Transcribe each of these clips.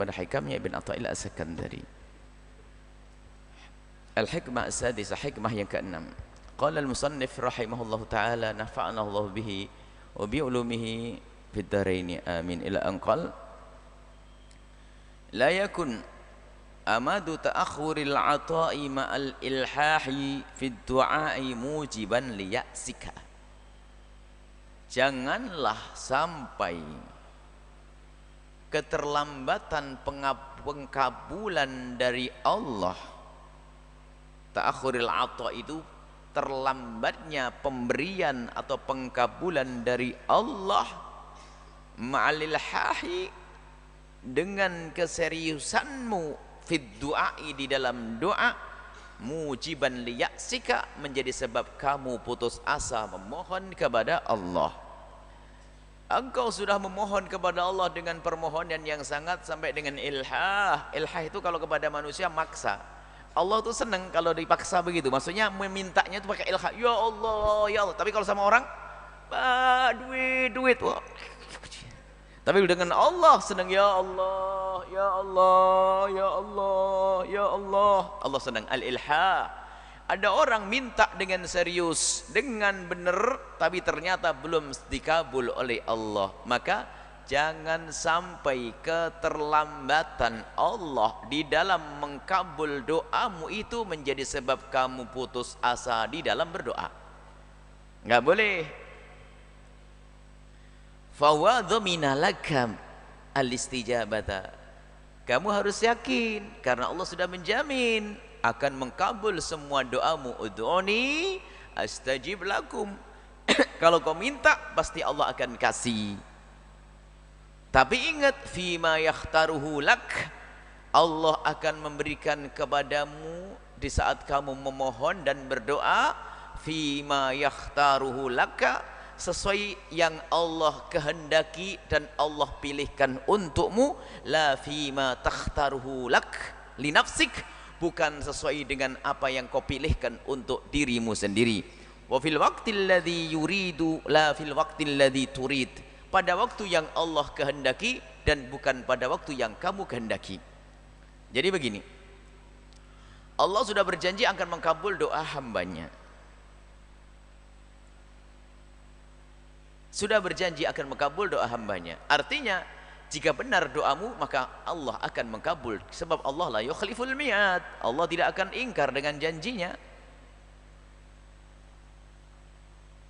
kepada hikamnya Ibn Athaillah As-Sakandari. Al-hikmah as-sadisah, hikmah yang keenam. Qala al-musannif rahimahullahu ta'ala nafa'ana Allah bihi wa bi ulumihi fid dharain amin, ila an qala la yakun amadu ta'akhuril ata'i ma'al ilhahi fid du'a'i mujiban liya'sika. Janganlah sampai keterlambatan pengkabulan dari Allah. Ta'akhuril ata itu terlambatnya pemberian atau pengkabulan dari Allah, ma'al ilhahi dengan keseriusanmu, fid du'ai di dalam doa, mujiban liya'sika menjadi sebab kamu putus asa memohon kepada Allah. Engkau sudah memohon kepada Allah dengan permohonan yang sangat sampai dengan ilhah. Ilhah itu kalau kepada manusia maksa. Allah tuh senang kalau dipaksa begitu. Maksudnya memintanya itu pakai ilhah. Ya Allah, ya Allah. Tapi kalau sama orang, duit. Wah. Tapi dengan Allah senang, ya Allah, ya Allah, ya Allah, ya Allah. Allah senang al-ilhah. Ada orang minta dengan serius, dengan benar, tapi ternyata belum dikabul oleh Allah. Maka jangan sampai keterlambatan Allah di dalam mengkabul doamu itu menjadi sebab kamu putus asa di dalam berdoa. Enggak boleh. Fawadhamina lakam al-istijabata. Kamu harus yakin karena Allah sudah menjamin akan mengkabul semua doamu. Ud'uni astajib lakum. Kalau kau minta pasti Allah akan kasih. Tapi ingat, fima yakhtaruhu lak, Allah akan memberikan kepadamu di saat kamu memohon dan berdoa. Fima yakhtaruhu laka, sesuai yang Allah kehendaki dan Allah pilihkan untukmu. La fima takhtaruhu lak li nafsik, bukan sesuai dengan apa yang kau pilihkan untuk dirimu sendiri. Wa fil waqtil ladzi yuridu la fil waqtil ladzi turid, pada waktu yang Allah kehendaki dan bukan pada waktu yang kamu kehendaki. Jadi begini, Allah sudah berjanji akan mengkabul doa hambanya. Sudah berjanji akan mengkabul doa hambanya. Artinya jika benar doamu maka Allah akan mengkabul, sebab Allah la yukhliful mi'ad. Allah tidak akan ingkar dengan janjinya.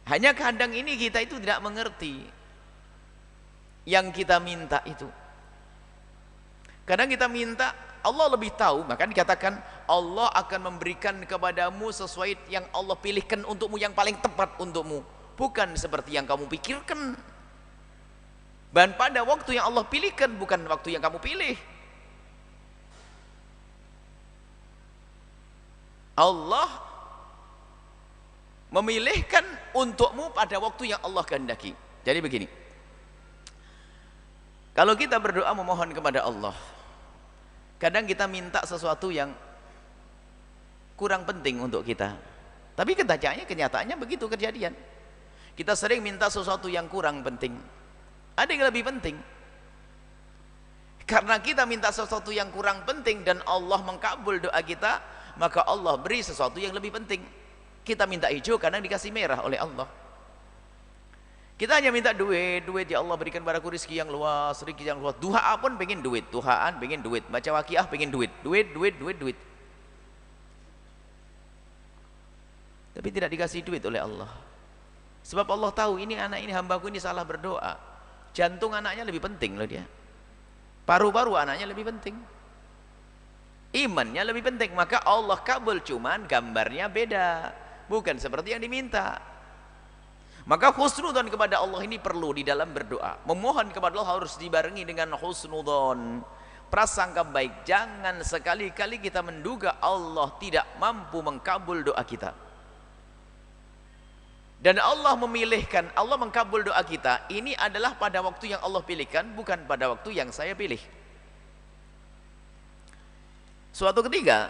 Hanya kadang ini kita itu tidak mengerti yang kita minta itu. Kadang kita minta, Allah lebih tahu, maka dikatakan Allah akan memberikan kepadamu sesuai yang Allah pilihkan untukmu, yang paling tepat untukmu, bukan seperti yang kamu pikirkan. Dan pada waktu yang Allah pilihkan, bukan waktu yang kamu pilih. Allah memilihkan untukmu pada waktu yang Allah kehendaki. Jadi begini, kalau kita berdoa memohon kepada Allah, kadang kita minta sesuatu yang kurang penting untuk kita, tapi kenyataannya begitu kejadian. Kita sering minta sesuatu yang kurang penting, ada yang lebih penting. Karena kita minta sesuatu yang kurang penting dan Allah mengkabul doa kita, maka Allah beri sesuatu yang lebih penting. Kita minta hijau karena dikasih merah oleh Allah. Kita hanya minta duit, ya Allah berikan padaku rezeki yang luas, rezeki yang luas. Duha pun pengen duit, duhaan pengen duit, baca waqiah pengen duit. Tapi tidak dikasih duit oleh Allah. Sebab Allah tahu ini anak ini, hambaku ini salah berdoa. Jantung anaknya lebih penting loh dia. Paru-paru anaknya lebih penting. Imannya lebih penting, maka Allah kabul, cuman gambarnya beda. Bukan seperti yang diminta. Maka husnudzon kepada Allah ini perlu di dalam berdoa. Memohon kepada Allah harus dibarengi dengan husnudzon, prasangka baik. Jangan sekali-kali kita menduga Allah tidak mampu mengkabul doa kita. Dan Allah memilihkan, Allah mengkabul doa kita ini adalah pada waktu yang Allah pilihkan, bukan pada waktu yang saya pilih. Suatu ketika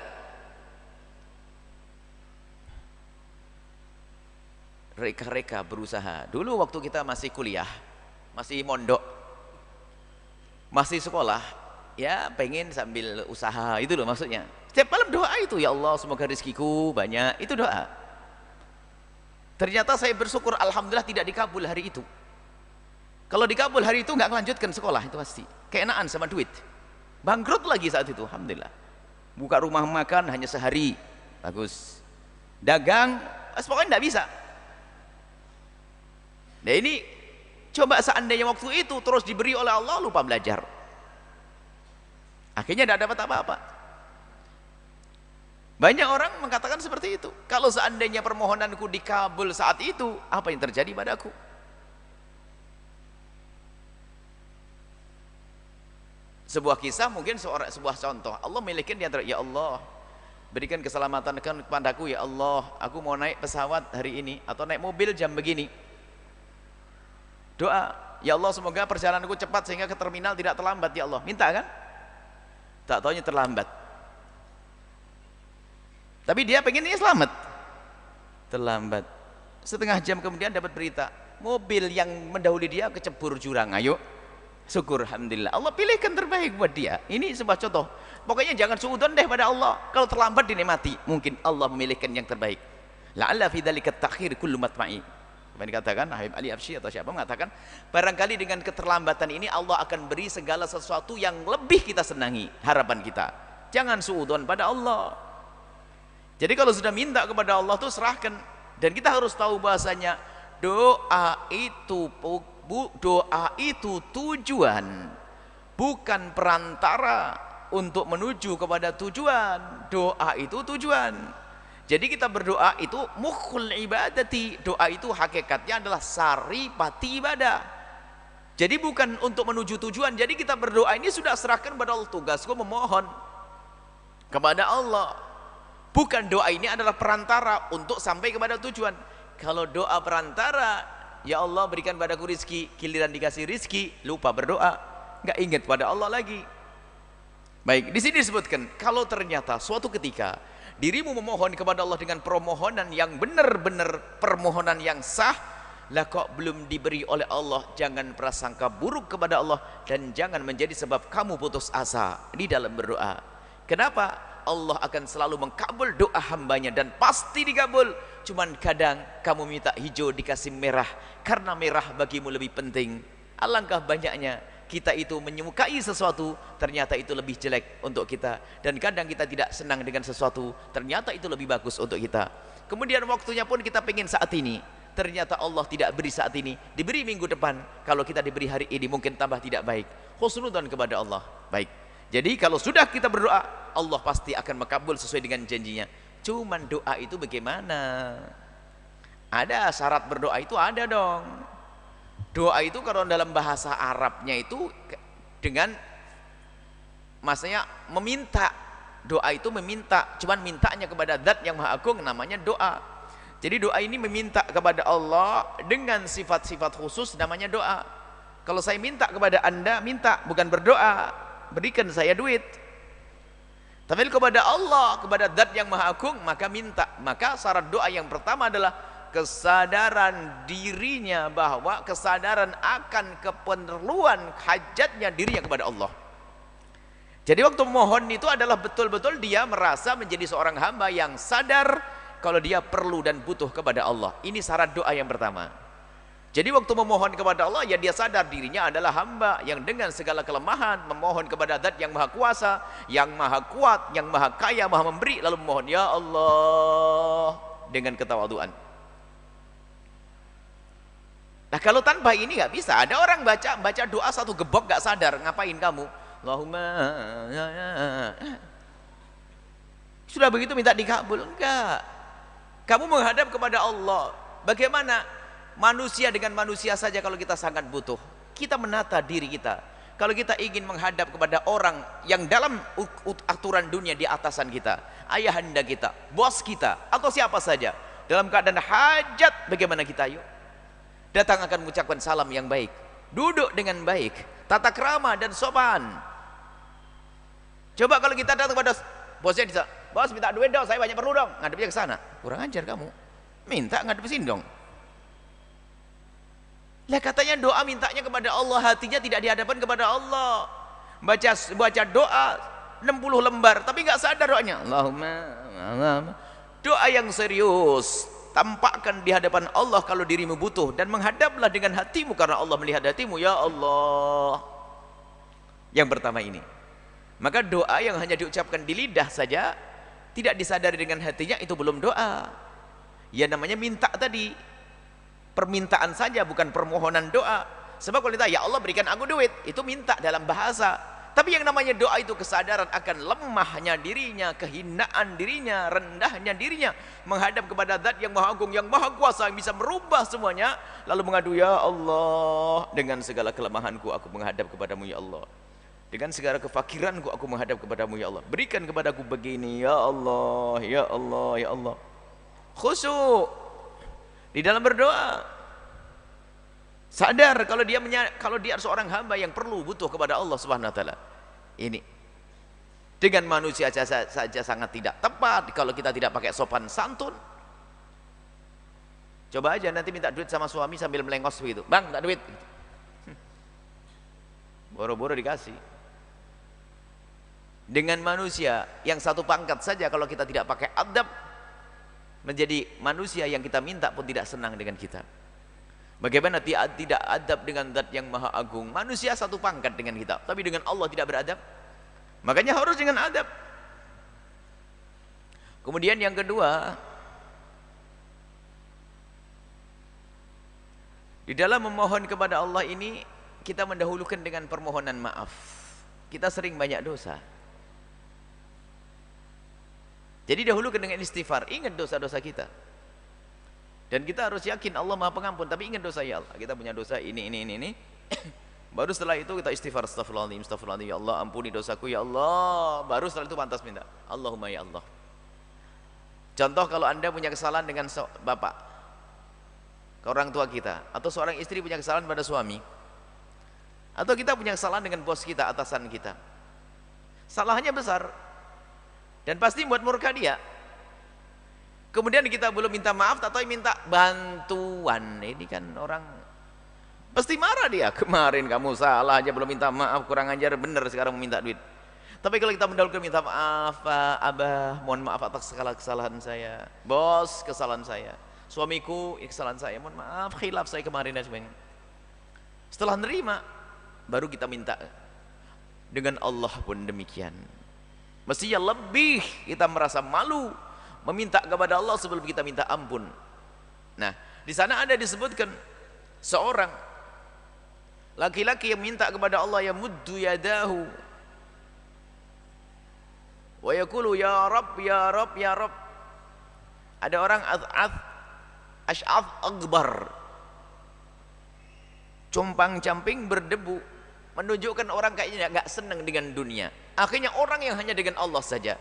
reka-reka berusaha. Dulu waktu kita masih kuliah, masih mondok, masih sekolah, ya pengen sambil usaha, itu loh maksudnya. Setiap malam doa itu, ya Allah semoga rezekiku banyak, itu doa. Ternyata saya bersyukur alhamdulillah tidak dikabul hari itu. Kalau dikabul hari itu nggak melanjutkan sekolah itu pasti keenaan sama duit, bangkrut lagi saat itu. Alhamdulillah buka rumah makan hanya sehari, bagus, dagang pokoknya nggak bisa. Nah ini coba seandainya waktu itu terus diberi oleh Allah, lupa belajar, akhirnya tidak dapat apa-apa. Banyak orang mengatakan seperti itu. Kalau seandainya permohonanku dikabul saat itu, apa yang terjadi padaku? Sebuah kisah, mungkin sebuah contoh. Allah milikin di antara, ya Allah berikan keselamatan kepadaku ya Allah, aku mau naik pesawat hari ini atau naik mobil jam begini. Doa, ya Allah semoga perjalananku cepat sehingga ke terminal tidak terlambat ya Allah. Minta kan? Tak taunya terlambat. Tapi dia pengennya selamat. Terlambat. Setengah jam kemudian dapat berita, mobil yang mendahului dia kecebur jurang. Ayo, syukur alhamdulillah. Allah pilihkan terbaik buat dia. Ini sebuah contoh. Pokoknya jangan suudzon deh pada Allah. Kalau terlambat dinikmati, mungkin Allah memilihkan yang terbaik. La'alla fi dzalika at-ta'khir kullu matma'i. Apa dikatakan Habib Ali Absyi atau siapa mengatakan, barangkali dengan keterlambatan ini Allah akan beri segala sesuatu yang lebih kita senangi, harapan kita. Jangan suudzon pada Allah. Jadi kalau sudah minta kepada Allah tuh serahkan. Dan kita harus tahu bahasanya doa itu tujuan, bukan perantara untuk menuju kepada tujuan. Doa itu tujuan. Jadi kita berdoa itu mukhul ibadati. Doa itu hakikatnya adalah saripati ibadah. Jadi bukan untuk menuju tujuan. Jadi kita berdoa ini sudah serahkan kepada Allah. Tugasku memohon kepada Allah. Bukan doa ini adalah perantara untuk sampai kepada tujuan. Kalau doa perantara, ya Allah berikan padaku rizki, giliran dikasih rizki lupa berdoa, nggak ingat pada Allah lagi. Baik, di sini disebutkan kalau ternyata suatu ketika dirimu memohon kepada Allah dengan permohonan yang benar-benar permohonan yang sah, lah kok belum diberi oleh Allah, jangan prasangka buruk kepada Allah dan jangan menjadi sebab kamu putus asa di dalam berdoa. Kenapa? Allah akan selalu mengkabul doa hambanya dan pasti dikabul. Cuman kadang kamu minta hijau dikasih merah karena merah bagimu lebih penting. Alangkah banyaknya kita itu menyukai sesuatu, ternyata itu lebih jelek untuk kita. Dan kadang kita tidak senang dengan sesuatu, ternyata itu lebih bagus untuk kita. Kemudian waktunya pun kita pengen saat ini, ternyata Allah tidak beri saat ini, diberi minggu depan. Kalau kita diberi hari ini mungkin tambah tidak baik. Husnudzon kepada Allah. Baik. Jadi kalau sudah kita berdoa, Allah pasti akan mengabul sesuai dengan janjinya. Cuman doa itu bagaimana? Ada syarat berdoa itu, ada dong. Doa itu kalau dalam bahasa Arabnya itu dengan maksudnya meminta. Doa itu meminta, cuman mintanya kepada Zat yang Maha Agung, namanya doa. Jadi doa ini meminta kepada Allah dengan sifat-sifat khusus, namanya doa. Kalau saya minta kepada Anda, minta bukan berdoa, berikan saya duit. Tapi kepada Allah, kepada Zat yang Maha Agung, maka minta. Maka syarat doa yang pertama adalah kesadaran dirinya, bahwa kesadaran akan keperluan hajatnya dirinya kepada Allah. Jadi waktu memohon itu adalah betul-betul dia merasa menjadi seorang hamba yang sadar kalau dia perlu dan butuh kepada Allah. Ini syarat doa yang pertama. Jadi waktu memohon kepada Allah, ya dia sadar dirinya adalah hamba yang dengan segala kelemahan memohon kepada Zat yang Maha Kuasa, yang Maha Kuat, yang Maha Kaya, Maha Memberi, lalu memohon ya Allah dengan ketawaduan. Nah kalau tanpa ini nggak bisa. Ada orang baca doa satu gebok nggak sadar, ngapain kamu? Allahumma sudah begitu minta dikabul? Enggak. Kamu menghadap kepada Allah. Bagaimana? Manusia dengan manusia saja kalau kita sangat butuh, kita menata diri kita. Kalau kita ingin menghadap kepada orang yang dalam aturan dunia di atasan kita, ayahanda kita, bos kita, atau siapa saja, dalam keadaan hajat, bagaimana kita? Yuk datang akan mengucapkan salam yang baik, duduk dengan baik, tata krama dan sopan. Coba kalau kita datang kepada bosnya, bisa, bos minta duit dong, saya banyak perlu dong, ngadepnya ke sana. Kurang ajar kamu, minta ngadep sini dong. Lah katanya doa mintanya kepada Allah, hatinya tidak dihadapkan kepada Allah. baca doa 60 lembar tapi nggak sadar doanya. Allahumma. Doa yang serius, tampakkan di hadapan Allah kalau dirimu butuh, dan menghadaplah dengan hatimu karena Allah melihat hatimu. Ya Allah. Yang pertama ini. Maka doa yang hanya diucapkan di lidah saja, tidak disadari dengan hatinya, itu belum doa. Ya namanya minta tadi, permintaan saja, bukan permohonan doa. Sebab kalau kita, ya Allah berikan aku duit, itu minta dalam bahasa. Tapi yang namanya doa itu kesadaran akan lemahnya dirinya, kehinaan dirinya, rendahnya dirinya, menghadap kepada Zat yang Maha Agung, yang Maha Kuasa, yang bisa merubah semuanya, lalu mengadu, ya Allah, dengan segala kelemahanku aku menghadap kepadamu ya Allah, dengan segala kefakiranku aku menghadap kepadamu ya Allah, berikan kepadaku begini ya Allah, ya Allah, ya Allah. Khusyuk di dalam berdoa, sadar kalau dia seorang hamba yang perlu butuh kepada Allah Subhanahu wa taala. Ini dengan manusia saja sangat tidak tepat kalau kita tidak pakai sopan santun. Coba aja nanti minta duit sama suami sambil melengos begitu, bang minta duit, boro-boro dikasih. Dengan manusia yang satu pangkat saja kalau kita tidak pakai adab, menjadi manusia yang kita minta pun tidak senang dengan kita. Bagaimana tidak adab dengan Zat yang Maha Agung? Manusia satu pangkat dengan kita, tapi dengan Allah tidak beradab. Makanya harus dengan adab. Kemudian yang kedua, di dalam memohon kepada Allah ini, kita mendahulukan dengan permohonan maaf. Kita sering banyak dosa, jadi dahulukan dengan istighfar. Ingat dosa-dosa kita, dan kita harus yakin Allah Maha Pengampun. Tapi ingat dosa, ya Allah kita punya dosa ini. Baru setelah itu kita istighfar, astagfirullahaladzim, astagfirullahaladzim, ya Allah ampuni dosaku ya Allah. Baru setelah itu pantas minta Allahumma ya Allah. Contoh, kalau anda punya kesalahan dengan bapak, ke orang tua kita, atau seorang istri punya kesalahan pada suami, atau kita punya kesalahan dengan bos kita, atasan kita, salahnya besar dan pasti membuat murka dia. Kemudian kita belum minta maaf atau minta bantuan, ini kan orang pasti marah dia. Kemarin kamu salah aja belum minta maaf, kurang ajar, bener sekarang minta duit. Tapi kalau kita mendahulukan minta maaf, Pak, Abah, mohon maaf atas segala kesalahan saya, bos kesalahan saya, suamiku kesalahan saya, mohon maaf khilaf saya kemarin dan sebagainya. Setelah nerima baru kita minta. Dengan Allah pun demikian. Mestinya lebih kita merasa malu meminta kepada Allah sebelum kita minta ampun. Nah, di sana ada disebutkan seorang laki-laki yang minta kepada Allah, ya muddu yadahu wa yaqulu ya Rabb, ya Rabb, ya Rabb. Ada orang ash'ath akbar, compang-camping, berdebu, menunjukkan orang kayaknya nggak senang dengan dunia. Akhirnya orang yang hanya dengan Allah saja,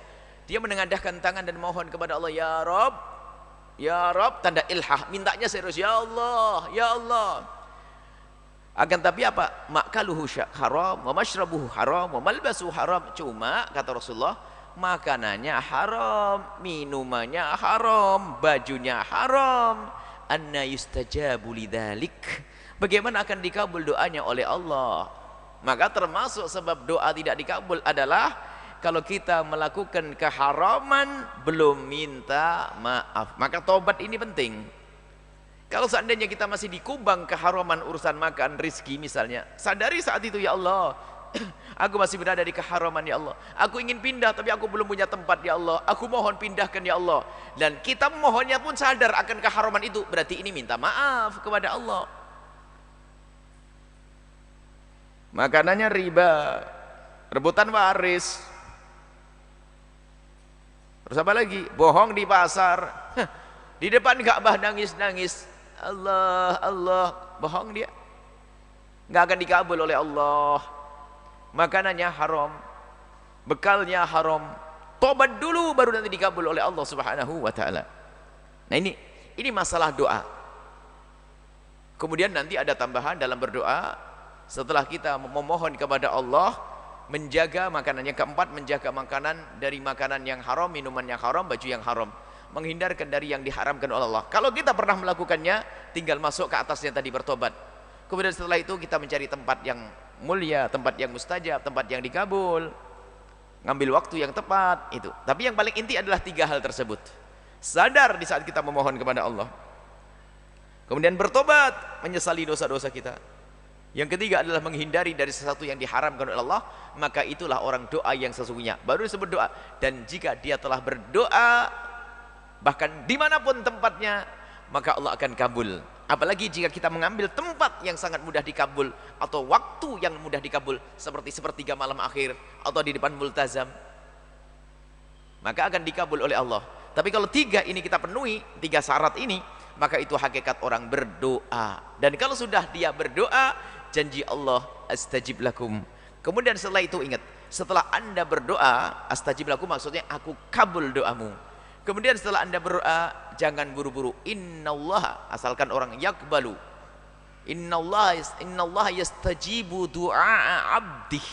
dia menengadahkan tangan dan mohon kepada Allah, ya Rabb, ya Rabb, tanda ilhah, mintanya serius, ya Allah, ya Allah. Akan tapi apa? Makaluhu haram, wa mashrabuhu haram, wa malbasuhu haram. Cuma kata Rasulullah, makanannya haram, minumannya haram, bajunya haram. Anna yustajabu lidzalik. Bagaimana akan dikabul doanya oleh Allah? Maka termasuk sebab doa tidak dikabul adalah kalau kita melakukan keharaman belum minta maaf. Maka tobat ini penting. Kalau seandainya kita masih dikubang keharaman urusan makan, rizki misalnya, sadari saat itu, ya Allah, aku masih berada di keharaman ya Allah. Aku ingin pindah tapi aku belum punya tempat ya Allah. Aku mohon pindahkan ya Allah. Dan kita mohonnya pun sadar akan keharaman itu. Berarti ini minta maaf kepada Allah. Makanannya riba, rebutan waris. Terus apa lagi? Bohong di pasar. Di depan Ka'bah nangis-nangis. Allah, Allah, bohong dia. Nggak akan dikabul oleh Allah. Makanannya haram, bekalnya haram. Tobat dulu baru nanti dikabul oleh Allah Subhanahu wa taala. Nah, ini masalah doa. Kemudian nanti ada tambahan dalam berdoa setelah kita memohon kepada Allah, menjaga makanan. Yang keempat, menjaga makanan dari makanan yang haram, minuman yang haram, baju yang haram, menghindarkan dari yang diharamkan oleh Allah. Kalau kita pernah melakukannya, tinggal masuk ke atasnya tadi bertobat. Kemudian setelah itu kita mencari tempat yang mulia, tempat yang mustajab, tempat yang dikabul, ngambil waktu yang tepat itu. Tapi yang paling inti adalah 3 hal tersebut. Sadar di saat kita memohon kepada Allah, kemudian bertobat, menyesali dosa-dosa kita. Yang ketiga adalah menghindari dari sesuatu yang diharamkan oleh Allah. Maka itulah orang doa yang sesungguhnya, baru disebut doa. Dan jika dia telah berdoa bahkan dimanapun tempatnya, maka Allah akan kabul. Apalagi jika kita mengambil tempat yang sangat mudah dikabul, atau waktu yang mudah dikabul, seperti sepertiga malam akhir atau di depan multazam, maka akan dikabul oleh Allah. Tapi kalau 3 ini kita penuhi, 3 syarat ini, maka itu hakikat orang berdoa. Dan kalau sudah dia berdoa, janji Allah, astajib lakum. Kemudian setelah itu ingat, setelah anda berdoa, astajib lakum maksudnya aku kabul doamu. Kemudian setelah anda berdoa, jangan buru-buru. Innallaha, asalkan orang yakbalu. Innallaha yastajibu du'a abdih.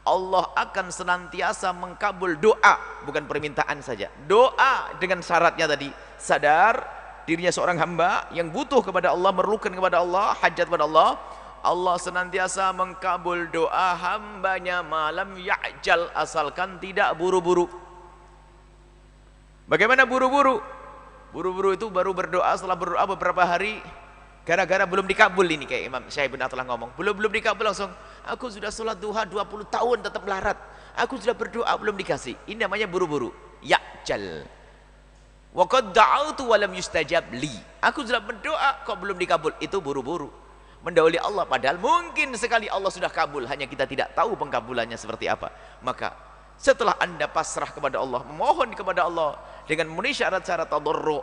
Allah akan senantiasa mengkabul doa, bukan permintaan saja. Doa dengan syaratnya tadi, sadar dirinya seorang hamba yang butuh kepada Allah, memerlukan kepada Allah, hajat kepada Allah. Allah senantiasa mengkabul doa hambanya malam ya'jal, asalkan tidak buru-buru. Bagaimana buru-buru? Buru-buru itu baru berdoa, setelah berdoa beberapa hari, gara-gara belum dikabul ini, kayak Imam Syekh bin Athaillah ngomong, belum dikabul langsung, aku sudah sholat duha 20 tahun tetap melarat, aku sudah berdoa belum dikasih. Ini namanya buru-buru, ya'jal. Wa qad da'autu wa lam yustajab li. Aku sudah berdoa kok belum dikabul, itu buru-buru, mendahului Allah, padahal mungkin sekali Allah sudah kabul, hanya kita tidak tahu pengkabulannya seperti apa. Maka setelah anda pasrah kepada Allah, memohon kepada Allah dengan memenuhi syarat-syarat tadarru',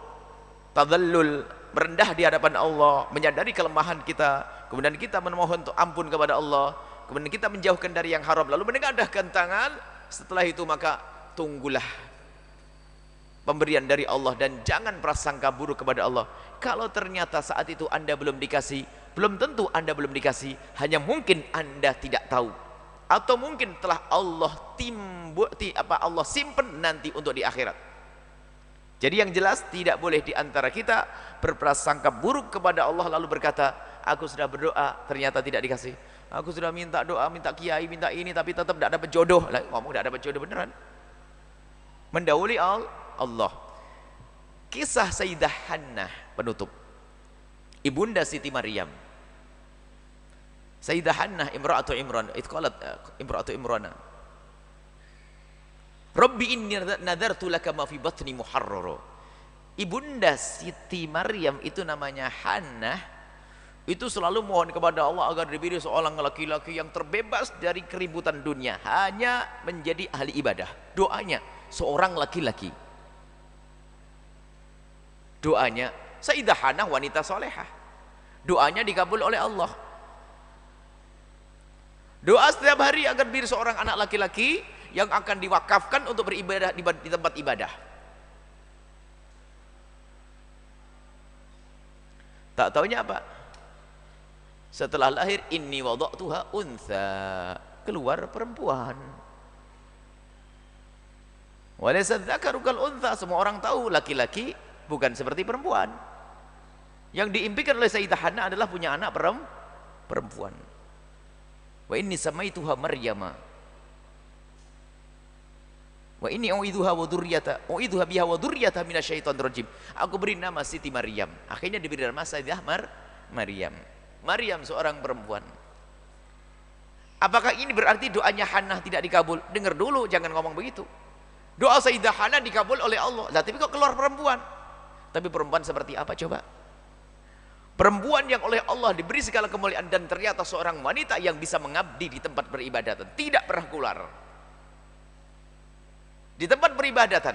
tadallul, merendah di hadapan Allah, menyadari kelemahan kita, kemudian kita memohon untuk ampun kepada Allah, kemudian kita menjauhkan dari yang haram, lalu menengadahkan tangan. Setelah itu maka tunggulah pemberian dari Allah dan jangan prasangka buruk kepada Allah. Kalau ternyata saat itu anda belum dikasih, belum tentu anda belum dikasih, hanya mungkin anda tidak tahu, atau mungkin telah Allah Allah simpen nanti untuk di akhirat. Jadi yang jelas tidak boleh diantara kita berprasangka buruk kepada Allah lalu berkata, aku sudah berdoa ternyata tidak dikasih, aku sudah minta doa, minta kiai, minta ini, tapi tetap tidak dapat jodoh. Lah, ngomong tidak dapat jodoh beneran, mendahului Allah. Kisah Sayyidah Hannah penutup, ibunda Siti Maryam. Sayyidah Hannah imra'atu Imran, qalat imra'atu Imrana, Rabbi inni nadartu laka ma fi batni muharrara. Ibunda Siti Maryam itu namanya Hannah, itu selalu mohon kepada Allah agar diberi seorang laki-laki yang terbebas dari keributan dunia, hanya menjadi ahli ibadah. Doanya seorang laki-laki. Doanya Sayyidah Hannah wanita solehah, doanya dikabul oleh Allah. Doa setiap hari agar diberi seorang anak laki-laki yang akan diwakafkan untuk beribadah di tempat ibadah. Tak taunya apa? Setelah lahir, inni wada'tuha untha, keluar perempuan. Walaysa dzakaru kal untha, semua orang tahu laki-laki bukan seperti perempuan. Yang diimpikan oleh Sayyidah Hannah adalah punya anak perempuan. Wa inni samaituha Maryama wa inni u'idzuha biha wa dzurriyyataha minasyaitonir rajim. Aku beri nama Siti Maryam. Akhirnya diberi nama Sayyidah Maryam. Maryam seorang perempuan. Apakah ini berarti doanya Hannah tidak dikabul? Dengar dulu, jangan ngomong begitu. Doa Sayyidah Hannah dikabul oleh Allah. Lah tapi kok keluar perempuan? Tapi perempuan seperti apa coba? Perempuan yang oleh Allah diberi segala kemuliaan dan ternyata seorang wanita yang bisa mengabdi di tempat peribadatan, tidak pernah keluar di tempat peribadatan.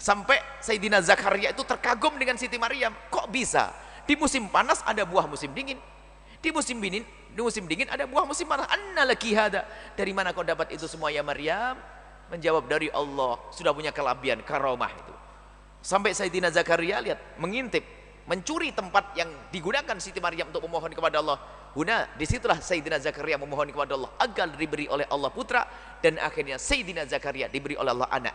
Sampai Sayyidina Zakaria itu terkagum dengan Siti Maryam, kok bisa di musim panas ada buah musim dingin, di musim dingin ada buah musim panas. Anna laki hada, dari mana kau dapat itu semua ya Maryam? Menjawab, dari Allah, sudah punya kelebihan karomah itu. Sampai Sayyidina Zakaria lihat, mengintip, mencuri tempat yang digunakan Siti Maryam untuk memohon kepada Allah. Disitulah Sayyidina Zakaria memohon kepada Allah agar diberi oleh Allah putra, dan akhirnya Sayyidina Zakaria diberi oleh Allah anak.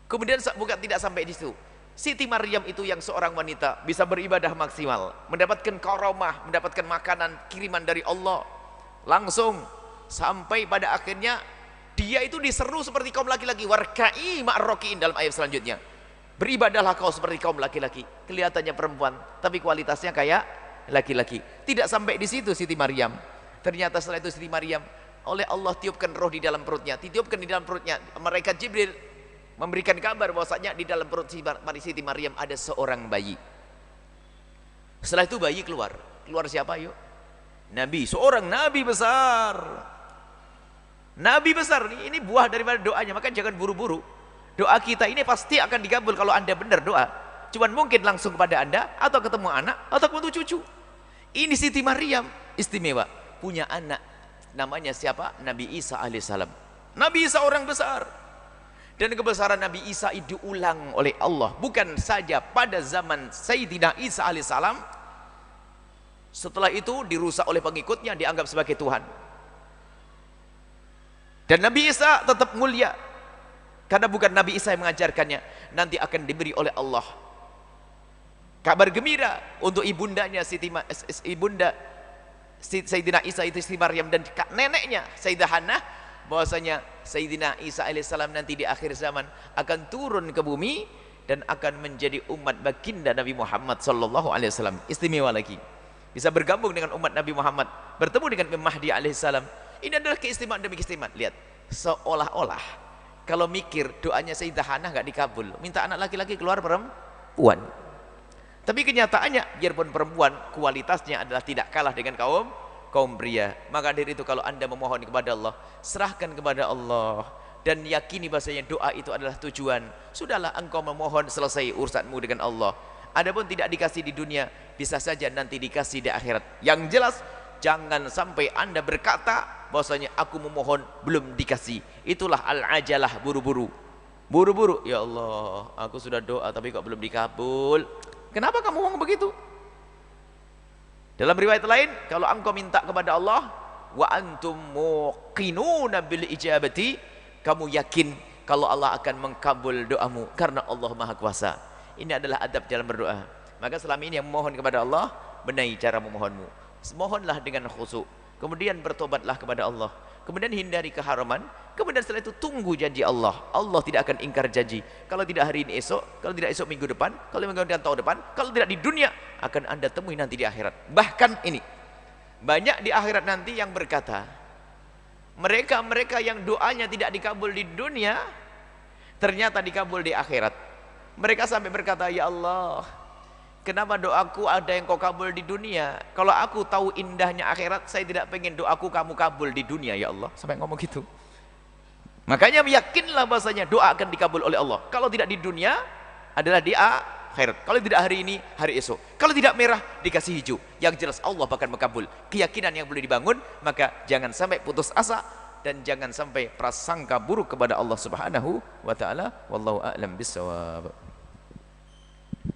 Kemudian bukan tidak sampai di situ, Siti Maryam itu yang seorang wanita bisa beribadah maksimal, mendapatkan karamah, mendapatkan makanan kiriman dari Allah langsung, sampai pada akhirnya dia itu diseru seperti kaum laki-laki, warka'i ma'arroki'in dalam ayat selanjutnya, beribadahlah kau seperti kaum laki-laki. Kelihatannya perempuan tapi kualitasnya kayak laki-laki. Tidak sampai di situ Siti Maryam, ternyata setelah itu Siti Maryam oleh Allah tiupkan roh di dalam perutnya, ditiupkan di dalam perutnya, malaikat Jibril memberikan kabar bahwasanya di dalam perut Siti Maryam ada seorang bayi. Setelah itu bayi keluar siapa yuk? Nabi, seorang nabi besar. Nabi besar, ini buah daripada doanya. Maka jangan buru-buru. Doa kita ini pasti akan dikabul kalau Anda benar doa. Cuman mungkin langsung kepada Anda, atau ketemu anak, atau ketemu cucu. Ini Siti Maryam istimewa, punya anak namanya siapa? Nabi Isa alaihissalam. Nabi Isa orang besar. Dan kebesaran Nabi Isa itu diulang oleh Allah, bukan saja pada zaman Sayyidina Isa alaihissalam. Setelah itu dirusak oleh pengikutnya, dianggap sebagai Tuhan. Dan Nabi Isa tetap mulia, karena bukan Nabi Isa yang mengajarkannya. Nanti akan diberi oleh Allah kabar gembira untuk ibundanya Sayyidina Isa itu Siti Maryam, dan neneknya Sayyidah Hannah, bahwasanya Sayyidina Isa alaihissalam nanti di akhir zaman akan turun ke bumi dan akan menjadi umat baginda Nabi Muhammad sallallahu alaihi wasallam. Istimewa lagi, bisa bergabung dengan umat Nabi Muhammad, bertemu dengan Imam Mahdi alaihissalam. Ini adalah keistimewaan demi keistimewaan. Lihat, seolah-olah kalau mikir doanya Sayyidah Hannah nggak dikabul, minta anak laki-laki keluar perempuan. Tapi kenyataannya biarpun perempuan, kualitasnya adalah tidak kalah dengan kaum pria. Maka dari itu kalau Anda memohon kepada Allah, serahkan kepada Allah dan yakini bahasanya doa itu adalah tujuan. Sudahlah engkau memohon, selesai urusanmu dengan Allah. Adapun tidak dikasih di dunia, bisa saja nanti dikasih di akhirat. Yang jelas jangan sampai Anda berkata bahwasanya aku memohon belum dikasih. Itulah al-ajalah, buru-buru. Buru-buru, ya Allah, aku sudah doa tapi kok belum dikabul. Kenapa kamu ngomong begitu? Dalam riwayat lain, kalau engkau minta kepada Allah, wa antum muqinuna bil ijabati, kamu yakin kalau Allah akan mengkabul doamu karena Allah Maha Kuasa. Ini adalah adab dalam berdoa. Maka selama ini yang memohon kepada Allah, benahi cara memohonmu. Mohonlah dengan khusyuk, kemudian bertobatlah kepada Allah, kemudian hindari keharaman, kemudian setelah itu tunggu janji Allah. Allah tidak akan ingkar janji. Kalau tidak hari ini, esok, kalau tidak esok minggu depan, kalau minggu depan tahun depan, kalau tidak di dunia, akan Anda temui nanti di akhirat. Bahkan ini banyak di akhirat nanti yang berkata, mereka yang doanya tidak dikabul di dunia ternyata dikabul di akhirat. Mereka sampai berkata, ya Allah, kenapa doaku ada yang kau kabul di dunia? Kalau aku tahu indahnya akhirat, saya tidak pengen doaku kamu kabul di dunia, ya Allah. Sampai ngomong gitu. Makanya yakinlah bahasanya doa akan dikabul oleh Allah. Kalau tidak di dunia adalah di akhirat. Kalau tidak hari ini, hari esok. Kalau tidak merah, dikasih hijau. Yang jelas Allah bahkan mengabul. Keyakinan yang boleh dibangun, maka jangan sampai putus asa dan jangan sampai prasangka buruk kepada Allah Subhanahu wa taala. Wallahu a'lam bissawab.